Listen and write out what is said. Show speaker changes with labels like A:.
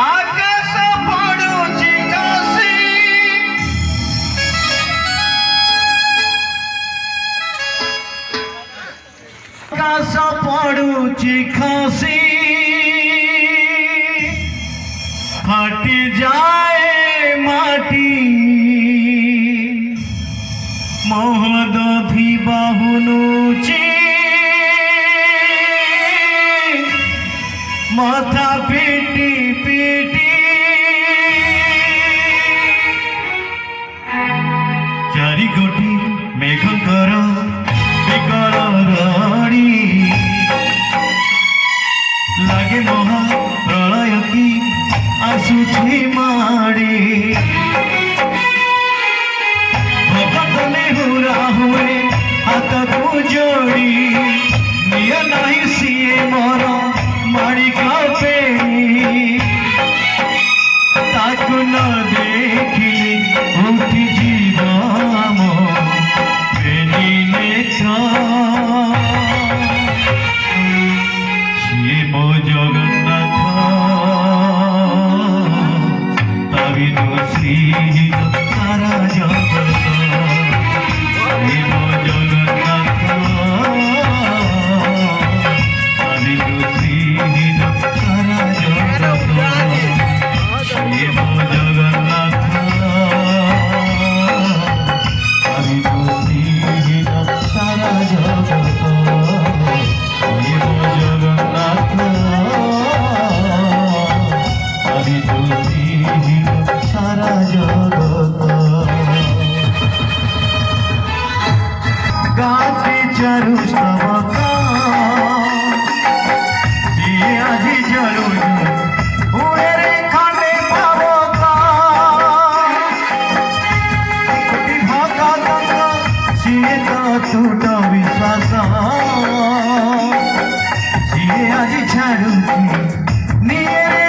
A: आकाश पड़ुची खसी आकाश पड़ुची खसी फाटी जाए माटी महोदधि बाहुनुची माथा पीटी पीटी चारि कोटी मेघकर विकल राणी लागे महा प्रलय की आसुची माड़ी भगत नेहुरा हुए हाथ को जोड़ी निय नहीं सीए मोर माड़ी कापे ताकु न देखिले उठी जीवाम बेनी सिए मो जगन्नाथ ताबिनु श्री सारा जगत सिए मो जगन्नाथ ताबिनु श्री सारा जगत सिए मो जगन्नाथ ताबिनु श्री सारा जगत सिए मो जगन्नाथ ताबिनु श्री सारा जगत गाते चारु स्तवका सिए आजी जलु उड़े रे खाने पावका भागा गंगा सिए तो टूट विश्वास सिए आजी छाड़ुची निये रे